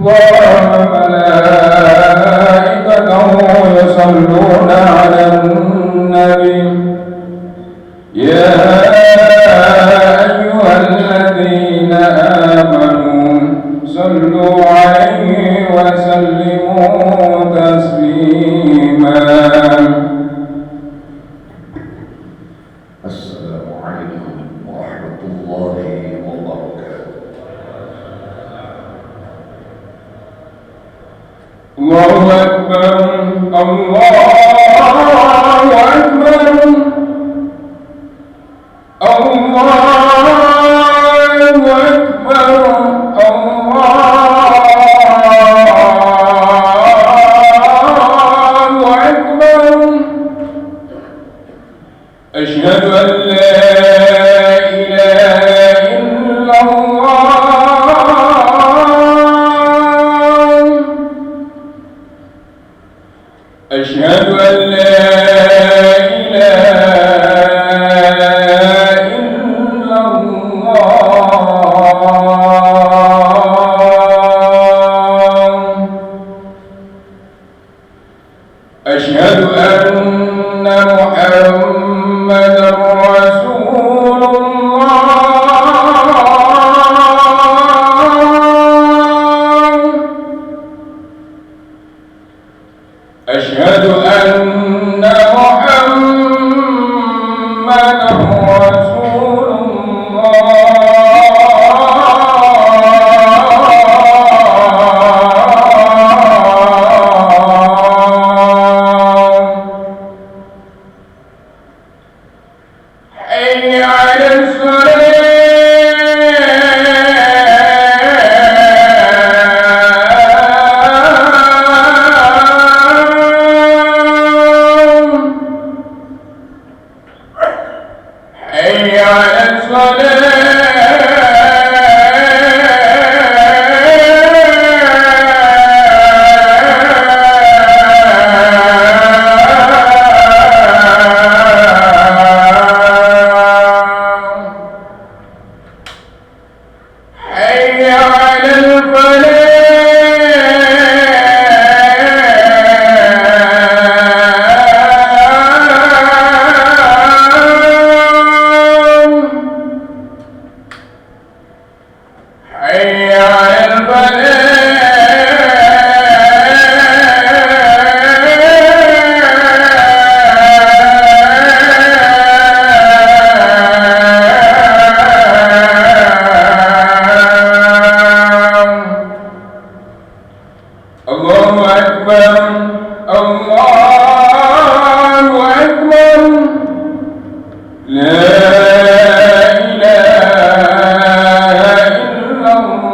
وملائكته يصلون على النبي يا أيها الذين آمنوا صلوا عليه وسلموا تسليما. السلام عليكم ورحمة الله وبركاته. الله أكبر الله أكبر الله أكبر الله أكبر. أشهد أن لا إله إلا الله. أشهد أن لا إله إلا الله. أشهد أن محمدا رسول الله. أشهد أن محمدا رسول الله. حي على حي على حي على حي على الله أكبر الله أكبر. لا إله إلا الله.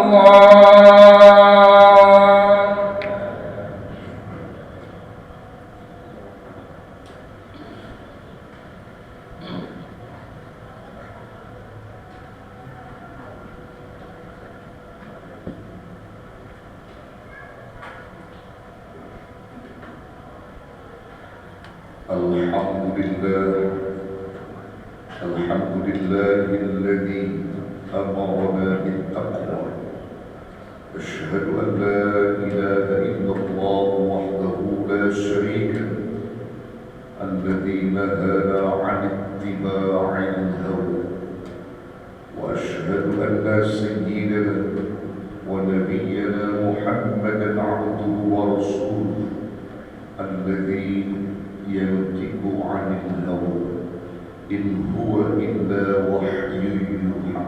الحمد لله الذي أمرنا بالتقوى. أشهد أن لا إله إلا الله وحده لا شريك له الذي نهانا عن اتباع الهوى. وأشهد أن سيدنا ونبينا محمدا عبده ورسوله الذي ينطق عن الهوى إن هو إلا وحي يوحى.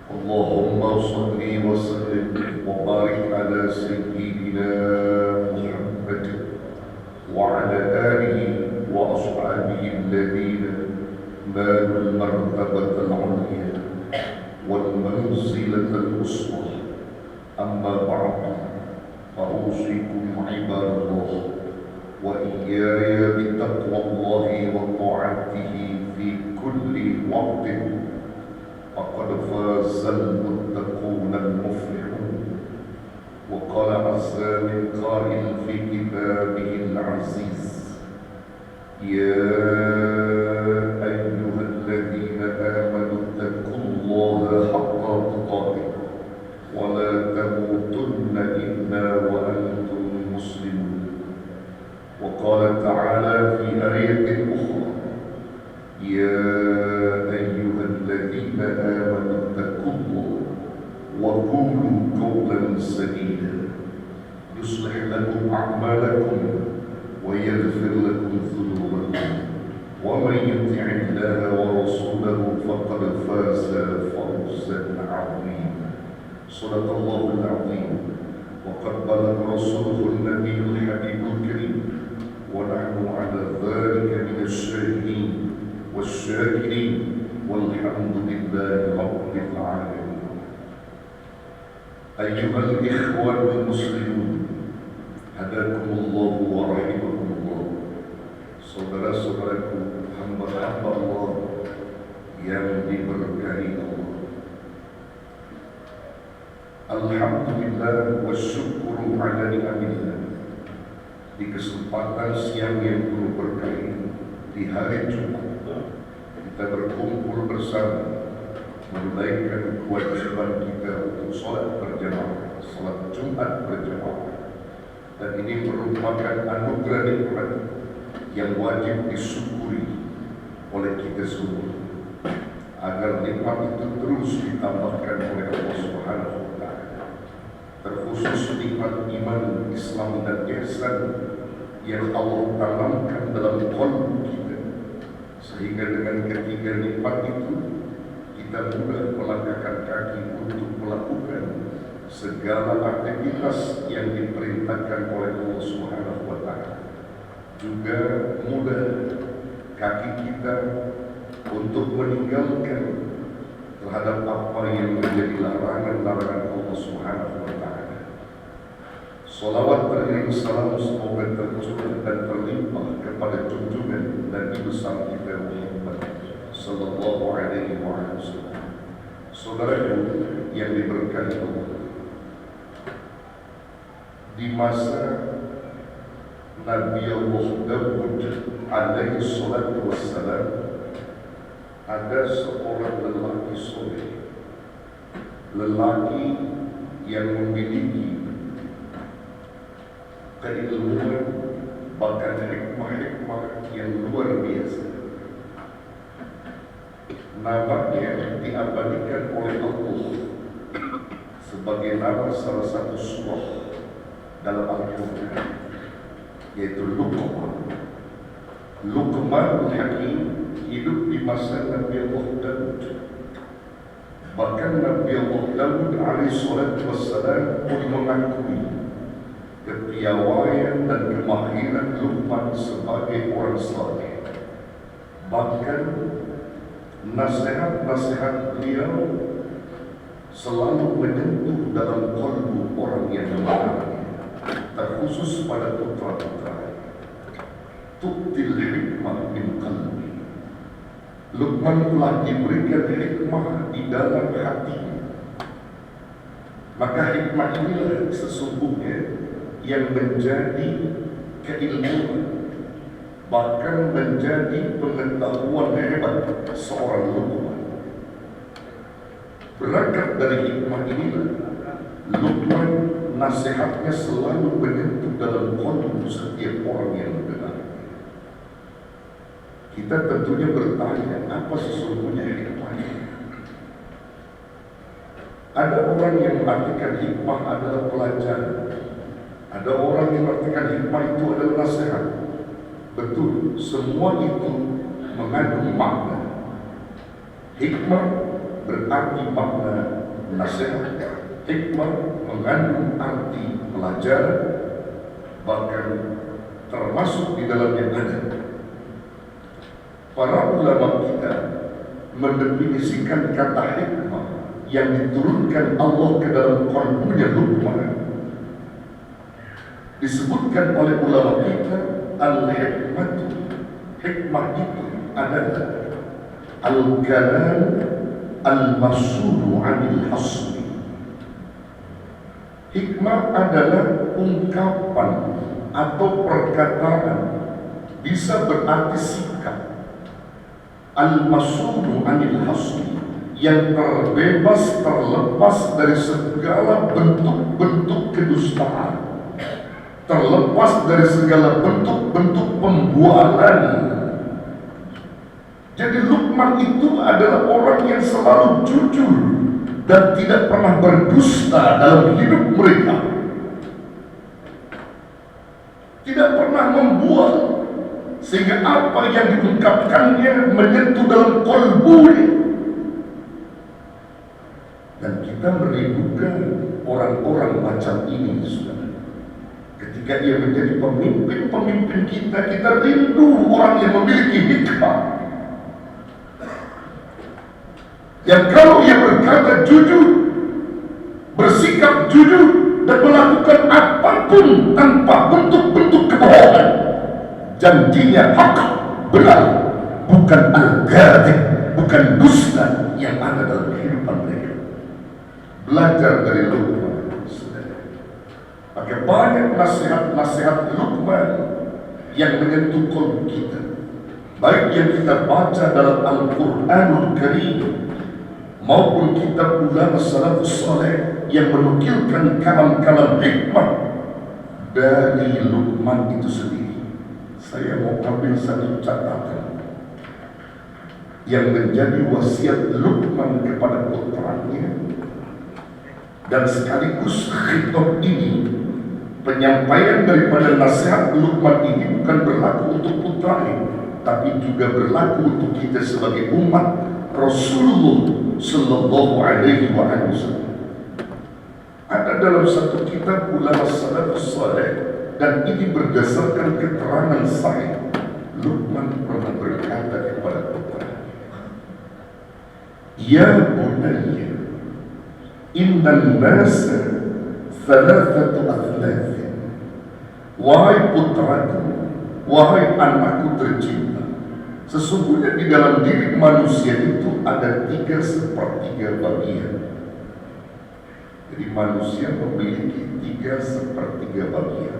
اللهم صل وسلم وبارك على سيدنا محمد وعلى آله وأصحابه الذين نالوا المرتبة العليا والمنزلة القصوى. أما بعد فأوصيكم عباد الله وإياي بتقوى الله وطاعته في كل وقت. فقد فاز المتقون المفلحون. وقال عز من قائل في كتابه العزيز: يا أيها الذين آمنوا اتقوا الله حق تقاته ولا تموتن وقال تعالى في آية أخرى يا أيها الذين آمنوا اتقوا الله وقولوا قولا سديدا يصلح لكم أعمالكم ويغفر لكم ذنوبكم ومن يطع الله ورسوله فقد فاز فوزا عظيما. صدق الله العظيم وقد بلغ رسوله النبي الحبيب الكريم ونحن على ذلك من الشاهدين والشاكرين والحمد لله رب العالمين. أيها الإخوة المسلمون هداكم الله ورحمكم الله. Saudara-saudaraku, hamba-hamba Allah yang diberkahi Allah. Alhamdulillah wa syukuru ala ni'amillah. Di kesempatan siang yang penuh berkah ini, di hari Jumat, kita berkumpul bersama menunaikan kewajiban kita untuk sholat berjamaah, sholat Jumat berjamaah. Dan ini merupakan anugerah nikmat yang wajib disyukuri oleh kita semua, agar nikmat itu terus ditambahkan oleh Allah Subhanahu wa Ta'ala. Terkhusus nikmat iman, Islam dan ihsan yang Allah tanamkan dalam qalbu kita, sehingga dengan ketiga nikmat itu kita mudah melangkahkan kaki untuk melakukan segala aktivitas yang diperintahkan oleh Allah Subhanahu wa Ta'ala. Juga mudah kaki kita untuk meninggalkan terhadap apa yang menjadi larangan-larangan Allah Subhanahu wa Ta'ala. Salawat beriring salam semoga tercurah dan terlimpah kepada junjungan Nabi besar kita Muhammad sallallahu alaihi wasallam. Saudaraku yang diberkahi Allah, di masa Nabi Allah Daud alaihi salatu wassalam, ada seorang lelaki soleh, lelaki yang memiliki keilmuan bahkan hikmah-hikmah yang luar biasa. Namanya diabadikan oleh Allah sebagai nama salah satu surah dalam Al-Quran, yaitu Luqman. Luqman Hakim hidup di masa Nabi Allah Daud. Bahkan Nabi Allah Daud alaihi salatu wassalam pun mengakui kepiawaian dan kemahiran Luqman sebagai orang saleh. Bahkan nasihat-nasihat beliau selalu menyentuh dalam qalbu orang yang mendengarnya, terkhusus pada putra-putra. Tu'til hikmah min qalbi. Luqman telah diberikan hikmah di dalam hatinya. Maka hikmah inilah sesungguhnya yang menjadi keilmuan, bahkan menjadi pengetahuan hebat seorang Luqman. Berangkat dari hikmah inilah Luqman nasihatnya selalu menyentuh dalam qalbu setiap orang yang mendengar. Kita tentunya bertanya, apa sesungguhnya hikmah ini? Ada orang yang mengartikan hikmah adalah pelajaran. Ada orang yang mengartikan hikmah itu adalah nasihat. Betul, semua itu mengandung makna. Hikmah berarti makna nasihat. Hikmah mengandung arti pelajaran, bahkan termasuk di dalamnya ada. Para ulama kita mendefinisikan kata hikmah yang diturunkan Allah ke dalam qalbunya Luqman, disebutkan oleh ulama kita al-hikmatu. Hikmah itu adalah al-kalam al-masulu anil hasbi. Hikmah adalah ungkapan atau perkataan, bisa berarti sikap. Al-masulu anil hasbi, yang terbebas, terlepas dari segala bentuk-bentuk kedustaan. terlepas dari segala bentuk-bentuk pembualan. Jadi Luqman itu adalah orang yang selalu jujur dan tidak pernah berdusta dalam hidup mereka. Tidak pernah membual, sehingga apa yang diungkapkannya menyentuh dalam kolbunya. Dan kita merindukan orang-orang macam ini, saudara. Ketika dia menjadi pemimpin kita, kita rindu orang yang memiliki hikmah. Yang kalau ia berkata jujur, bersikap jujur, dan melakukan apapun tanpa bentuk-bentuk kebohongan, janjinya hak, benar, bukan al-ghadib, bukan dusta yang ada dalam kehidupan mereka. Belajar dari Luqman, saudara. Maka banyak nasihat-nasihat Luqman yang menyentuh kolbu kita, baik yang kita baca dalam Al-Quranul Karim maupun kitab ulama salafus saleh yang menukilkan kalam-kalam hikmah dari Luqman itu sendiri. Saya mau ambil satu catatan yang menjadi wasiat Luqman kepada putranya, dan sekaligus khitab ini, penyampaian daripada nasihat Luqman ini bukan berlaku untuk putranya, tapi juga berlaku untuk kita sebagai umat Rasulullah Sallallahu Alaihi Wasallam. Ada dalam satu kitab ulama salafus saleh, dan ini berdasarkan keterangan saya. Luqman pernah berkata kepada putra, "Ya bunayya, innan nasa thalathatu athlath." Wahai putraku, wahai anakku tercinta, sesungguhnya di dalam diri manusia itu ada 3/3 bagian. Jadi manusia memiliki 3/3 bagian.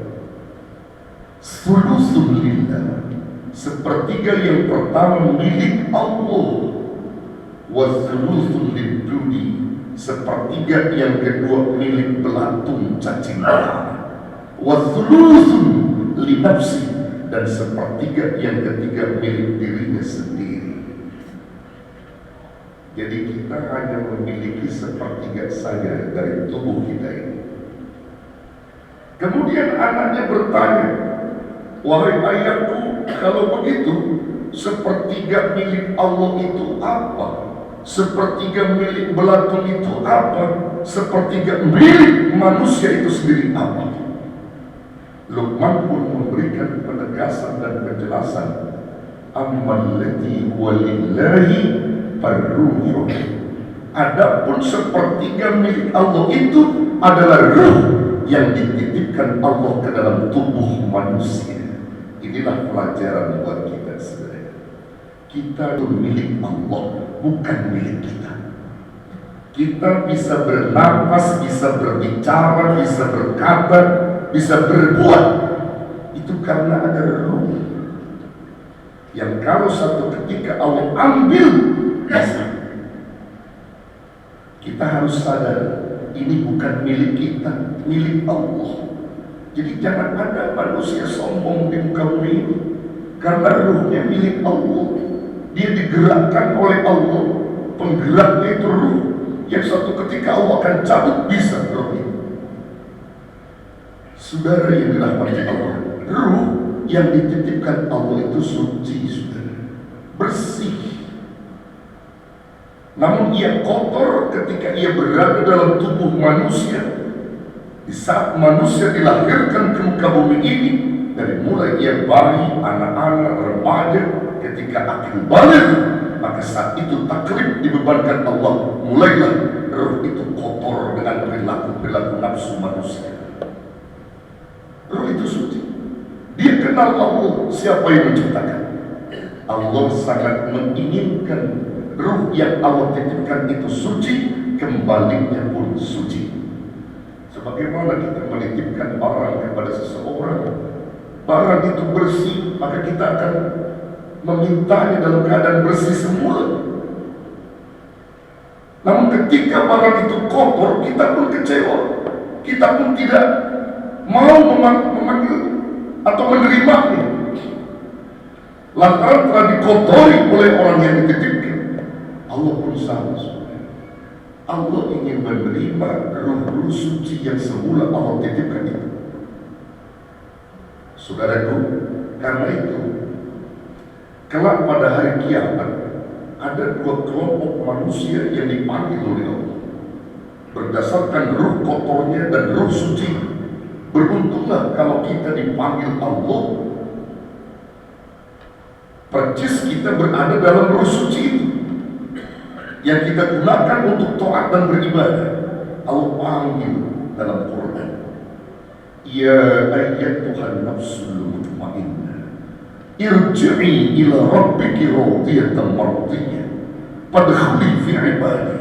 Sulusul lillah, 1/3 yang pertama milik Allah. Wa sulusul liduni, 1/3 yang kedua milik belatung cacing tanah. Wa sulusul linafsi, dan 1/3 yang ketiga milik dirinya sendiri. Jadi kita hanya memiliki 1/3 saja dari tubuh kita ini. Kemudian anaknya bertanya, "Wahai ayahku, kalau begitu 1/3 milik Allah itu apa? 1/3 milik belatung itu apa? 1/3 milik manusia itu sendiri apa?" Luqman pun memberikan penegasan dan penjelasan. Ammal lati walillahi farruh. Adapun 1/3 milik Allah itu adalah ruh yang dititipkan Allah ke dalam tubuh manusia. Inilah pelajaran buat kita sebenarnya. Kita itu milik Allah, bukan milik kita. Kita bisa bernapas, bisa berbicara, bisa berkata, bisa berbuat, itu karena ada ruh yang kalau satu ketika Allah ambil, kita harus sadar ini bukan milik kita, milik Allah. Jadi jangan ada manusia sombong di muka bumi ini, karena ruhnya milik Allah. Dia digerakkan oleh Allah, penggeraknya itu ruh yang suatu ketika Allah akan cabut bisa ruh itu. Saudara yang dirahmati Allah, ruh yang dititipkan Allah itu suci, saudara, bersih. Namun ia kotor ketika ia berada dalam tubuh manusia. Di saat manusia dilahirkan ke muka bumi ini, dari mulai ia bayi, anak-anak, remaja, ketika akil balik, maka saat itu taklif dibebankan Allah. Mulailah ruh itu kotor dengan perilaku nafsu manusia. Ruh itu suci. Dia kenal Allah, siapa yang menciptakan. Allah sangat menginginkan ruh yang Allah titipkan itu suci, kembalinya pun suci. Sebagaimana kita menitipkan barang kepada seseorang, barang itu bersih, maka kita akan memintanya dalam keadaan bersih semula. Namun ketika barang itu kotor, kita pun kecewa, kita pun tidak mau memanggil atau menerimanya. Lantaran telah dikotori oleh orang yang dititipkan. Allah pun sama. Allah ingin menerima ruh-ruh suci yang semula Allah titipkan itu. Saudaraku, karena itu, kelak pada hari kiamat ada dua kelompok manusia yang dipanggil oleh Allah berdasarkan ruh kotornya dan ruh suci. Beruntunglah kalau kita dipanggil Allah, percis kita berada dalam ruh suci itu yang kita gunakan untuk taat dan beribadah. Allah panggil dalam Quran, ya ayyatuhan nafsul mutmainnah irji'i ila rabbiki radiyatan mardiyah fadkhuli fi ibadi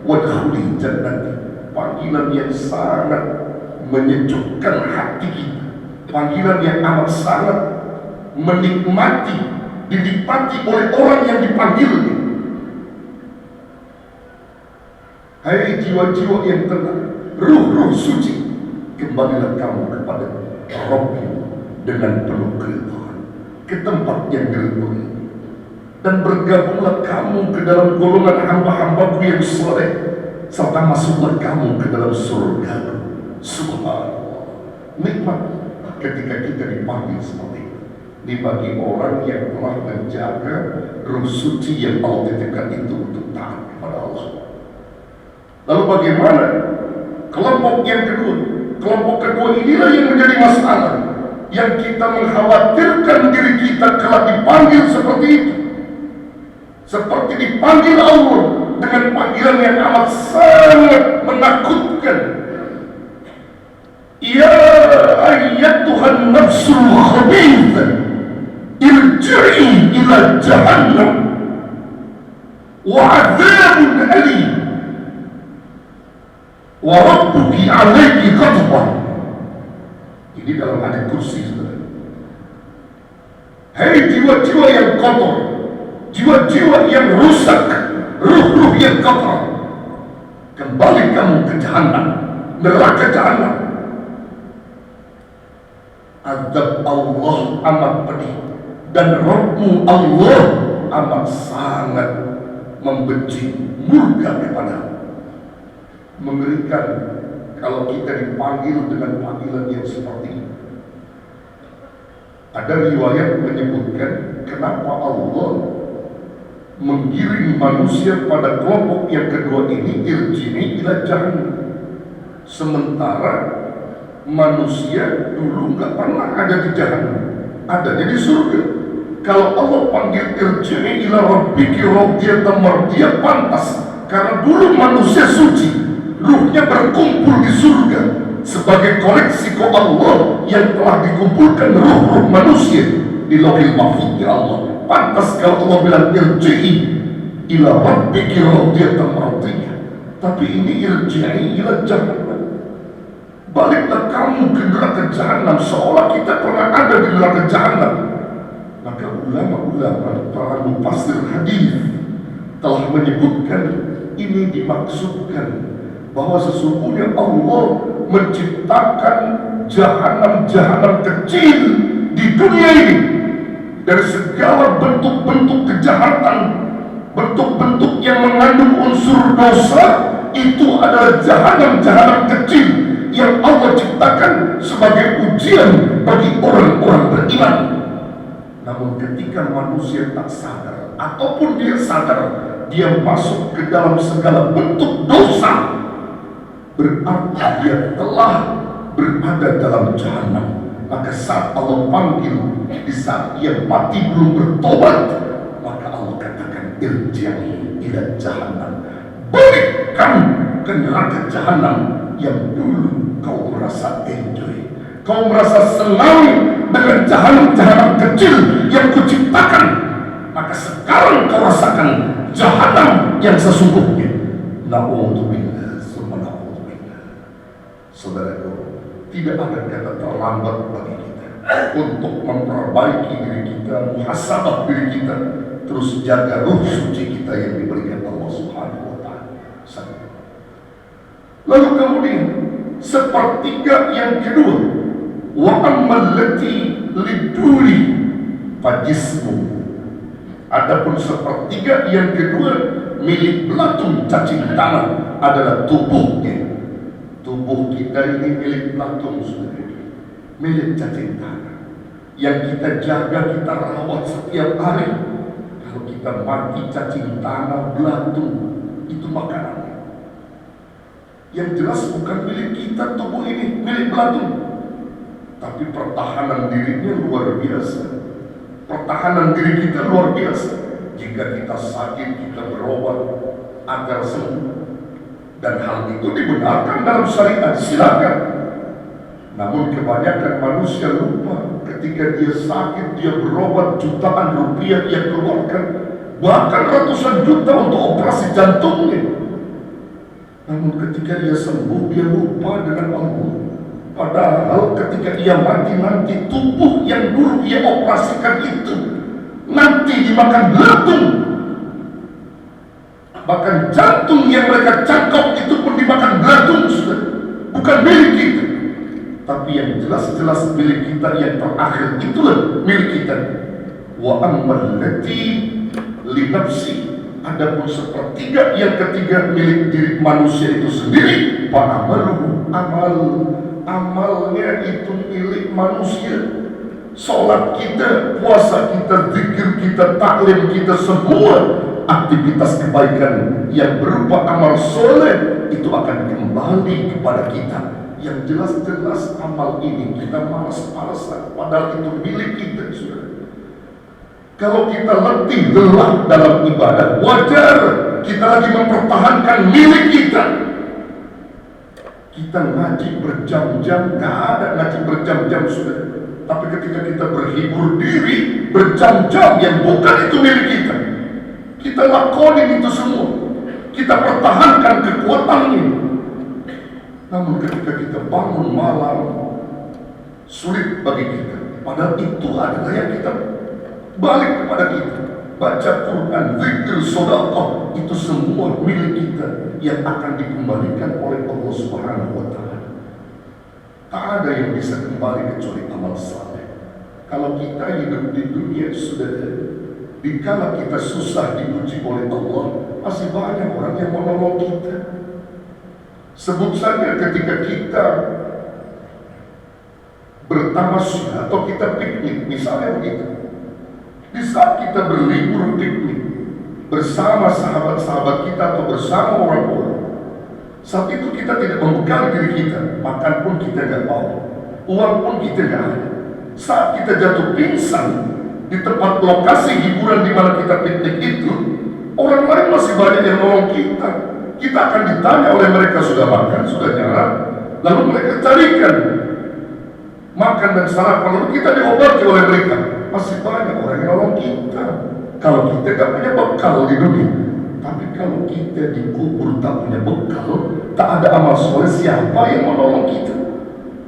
wadkhuli jannati. Panggilan yang sangat menyejukkan hati kita, panggilan yang amat sangat menikmati, dinikmati oleh orang yang dipanggilnya. Hai jiwa-jiwa yang tenang, ruh-ruh suci, kembalilah kamu kepada Rabbmu dengan penuh keridhaan, ke tempat yang diridhoi, dan bergabunglah kamu ke dalam golongan hamba-hambaku yang saleh, serta masuklah kamu ke dalam surga. Subhanallah, nikmat ketika kita dipanggil seperti itu. Ini bagi orang yang telah menjaga ruh suci yang Allah titipkan itu untuk taat kepada Allah. Lalu bagaimana kelompok yang kedua? Kelompok kedua inilah yang menjadi masalah, yang kita mengkhawatirkan diri kita kelak dipanggil seperti itu, seperti dipanggil Allah dengan panggilan yang amat sangat menakutkan. Ya ayyatuhan nafsul khabithah irji'i ila jahannam wa 'adzabun alim wa rabbuki 'alaiki ghadban. Ini dalam hadis kursi, saudara. Hai jiwa-jiwa yang kotor, jiwa-jiwa yang rusak, ruh-ruh yang kotor, kembali kamu ke jahannam, neraka jahannam. Azab Allah amat pedih, dan Rabbmu Allah amat sangat membenci, murka kepadamu. Mengerikan kalau kita dipanggil dengan panggilan yang seperti ini. Ada riwayat menyebutkan kenapa Allah menggiring manusia pada kelompok yang kedua ini, irji'i ila jahannam, sementara manusia dulu nggak pernah ada di jahannam, adanya di surga. Kalau Allah panggil irji'i ila rabbiki radiyatan mardiyah, pantas, karena dulu manusia suci, ruhnya berkumpul di surga sebagai koleksi Allah yang telah dikumpulkan ruh-ruh manusia di Lauhil Mahfuz Allah. Pantas kalau Allah bilang irji'i ila rabbiki radiyatan mardiyah. Tapi ini irji'i ila jahannam, baliklah kamu ke neraka jahannam, seolah kita pernah ada di neraka jahannam. Maka ulama-ulama, para mufassir hadis telah menyebutkan ini dimaksudkan bahwa sesungguhnya Allah menciptakan jahanam-jahanam kecil di dunia ini dari segala bentuk-bentuk kejahatan, bentuk-bentuk yang mengandung unsur dosa. Itu adalah jahanam-jahanam kecil yang Allah ciptakan sebagai ujian bagi orang-orang beriman. Namun ketika manusia tak sadar, ataupun dia sadar, dia masuk ke dalam segala bentuk dosa, berarti dia telah berada dalam jahanam. Maka saat Allah panggil, di saat dia mati belum bertobat, maka Allah katakan irji'i ila jahannam, balik kamu ke neraka jahanam yang dulu kau merasa enjoy, kau merasa senang dengan jahanam-jahanam kecil yang kuciptakan. Maka sekarang kau rasakan jahanam yang sesungguhnya. Na'udzubillah, summa na'udzubillah. Saudaraku, tidak ada kata terlambat bagi kita untuk memperbaiki diri kita, muhasabah diri kita, terus jaga ruh suci kita yang diberikan Allah Subhanahu wa Ta'ala. Lalu kemudian sepertiga yang kedua Wa ammal lati liduri fajismu. Adapun sepertiga yang kedua milik belatung cacing tanah adalah tubuhnya. Tubuh kita ini milik belatung, saudara, milik cacing tanah yang kita jaga, kita rawat setiap hari. Kalau kita mati, cacing tanah, belatung itu makanannya. Yang jelas bukan milik kita tubuh ini, milik belatung. Tapi pertahanan dirinya luar biasa. Pertahanan diri kita luar biasa. Jika kita sakit, kita berobat agar sembuh. Dan hal itu dibenarkan dalam syariat, silakan. Namun kebanyakan manusia lupa, ketika dia sakit, dia berobat, jutaan rupiah dia keluarkan, bahkan ratusan juta untuk operasi jantungnya. Namun ketika dia sembuh, dia lupa dengan Allah. Padahal ketika ia mati nanti, tubuh yang dulu ia operasikan itu nanti dimakan belatung. Bahkan jantung yang mereka cangkok itu pun dimakan belatung, sudah. Bukan milik kita. Tapi yang jelas-jelas milik kita yang terakhir itulah milik kita. Wa ammal lati li nafsi. Adapun sepertiga yang ketiga milik diri manusia itu sendiri. Fa amaluhu amalnya itu milik manusia. Salat kita, puasa kita, zikir kita, taklim kita, semua aktivitas kebaikan yang berupa amal soleh itu akan kembali kepada kita. Yang jelas-jelas amal ini kita malas-malasan, padahal itu milik kita, saudara. Kalau kita letih, lelah dalam ibadah, wajar kita lagi mempertahankan milik kita. Kita ngaji berjam-jam, gak ada ngaji berjam-jam, saudara. Tapi ketika kita berhibur diri berjam-jam yang bukan itu milik kita, kita lakonin itu semua, kita pertahankan kekuatannya. Namun ketika kita bangun malam, sulit bagi kita. Padahal itu adalah yang kita balik kepada kita. Baca Quran, zikir, sedekah, itu semua milik kita yang akan dikembalikan oleh Allah Subhanahu wa Ta'ala. Tak ada yang bisa kembali kecuali amal saleh. Kalau kita hidup di dunia, sudah dikala kita susah diuji oleh Allah, masih banyak orang yang menolong kita. Sebut saja ketika kita bertamasya atau kita piknik, misalnya begitu. Di saat kita berlibur piknik bersama sahabat-sahabat kita atau bersama orang-orang, saat itu kita tidak membekali diri kita, makan pun kita nggak mau, uang pun kita nggak ada. Saat kita jatuh pingsan di tempat lokasi hiburan di mana kita piknik itu, orang lain masih banyak yang nolong kita. Kita akan ditanya oleh mereka, sudah makan, sudah nyarap, lalu mereka carikan makan dan sarapan, lalu kita diobati oleh mereka. Masih banyak orang yang nolong kita. Kalau kita gak punya bekal di dunia, tapi kalau kita dikubur tak punya bekal, tak ada amal soleh, siapa yang menolong kita?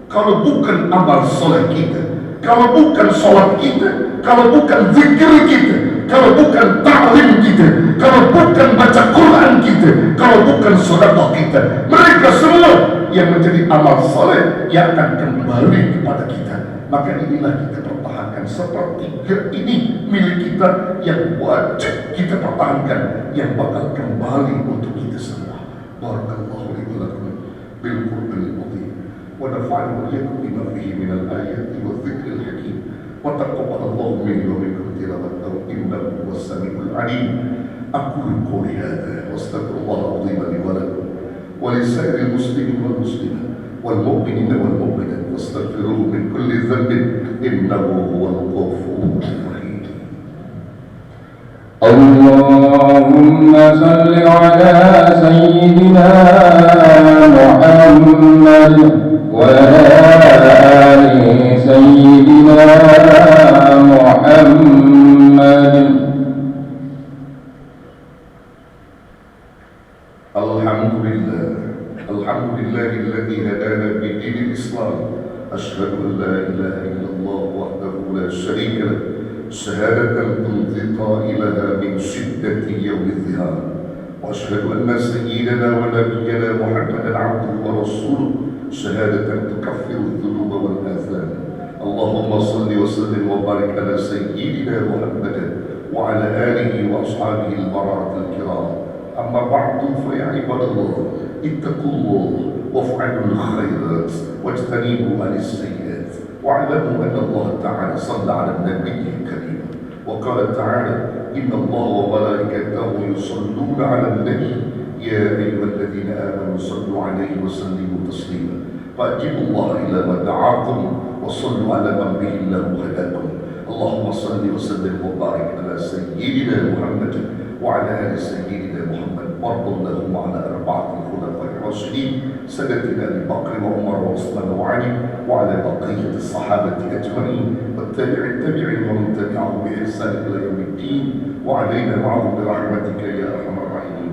Kalau bukan amal soleh kita, kalau bukan sholat kita, kalau bukan zikir kita, kalau bukan ta'lim kita, kalau bukan baca Quran kita, kalau bukan sedekah kita, mereka semua yang menjadi amal soleh yang akan kembali kepada kita. Maka inilah kita pertahankan, sepertiga ini milik kita yang wajib kita pertahankan, yang bakal kembali untuk kita semua. Barakallahu li wa lakum bil Qur'anil azim wa nafa'ani wa iyyakum bima fihi minal ayati wa dzikril hakim wa taqabbalallahu minni wa minkum tilawatahu innahu was-sami'ul 'alim. Aqulu qawli hadza wa astaghfirullahal azim li wa lakum wa li sa'iril muslimin wal muslimat wal mu'minina wal mu'minat wastaghfiruhu min kulli dhanbin innahu huwal ghafurur rahim. Allahumma salli ala sayyidina Muhammad wa ala ali sayyidina Muhammad. Alhamdulillahilladzi hadana bidinil Islam. Asyhadu an la ilaha illallah wahdahu la syarika lah. Syahadatan tunziqa ilaha min syiddati yawmil dhihar. Wa asyhadu anna sayyidana wa nabiyyana Muhammadan abduhu wa rasuluh. Syahadatan tukaffiru dhunuba wal atham. اللهم صل وسلم وبارك على سيدنا محمد وعلى آله وأصحابه البررة الكرام. أما بعد فيا عباد الله اتقوا الله وافعلوا الخيرات واجتنبوا عن السيئات واعلموا أن الله تعالى صلى على النبي الكريم وقال تعالى إن الله وملائكته يصلون على النبي يا أيها الذين آمنوا صلوا عليه وسلموا تسليما. فأجيبوا الله إلى ما دعاكم وصلوا على من به الله هداكم. اللهم صل وسلم وبارك على سيدنا محمد وعلى آل سيدنا محمد وارض اللهم على أربعة الخلفاء الراشدين سيدنا أبي بكر وعمر وعثمان وعلي وعلى بقية الصحابة أجمعين والتابعين ومن تبعهم بإحسان إلى يوم الدين وعلينا معهم برحمتك يا أرحم الراحمين.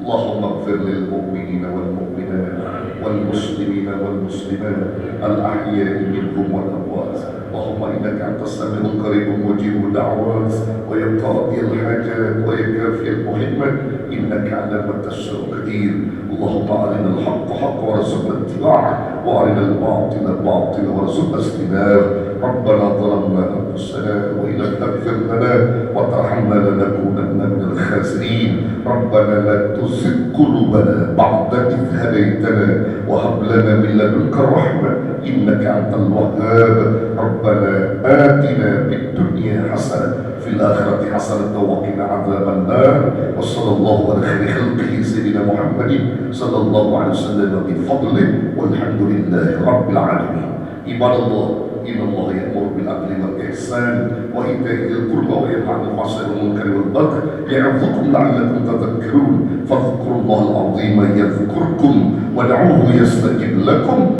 اللهم اغفر للمؤمنين والمؤمنات والمسلمين والمسلمات الأحياء منهم والأموات. اللهم إنك أنت السميع القريب مجيب الدعوات ويا قاضي الحاجات ويا كافي المحبات إنك على ما تشاء قدير. اللهم أرنا الحق حقا وارزقنا اتباعه وأرنا الباطل باطلا وارزقنا اجتنابه. ربنا ظلمنا أنفسنا وإن لم تغفر لنا وترحمنا لنكونن من الخاسرين. ربنا لا تزغ قلوبنا بعد إذ هديتنا وهب لنا من لدنك الرحمة إنك أنت الوهاب. ربنا آتنا في الدنيا حسنة في الآخرة حسنة وقنا عذاب النار. وصلى الله على خير خلقه سيدنا محمد صلى الله عليه وسلم بفضله والحمد لله رب العالمين. عباد الله إن الله يأمر بالعدل والإحسان وإيتاء ذي القربى وينهى عن الفحشاء والمنكر والبغي يعظكم لعلكم تذكرون. فاذكروا الله العظيم يذكركم ودعوه يستجب لكم.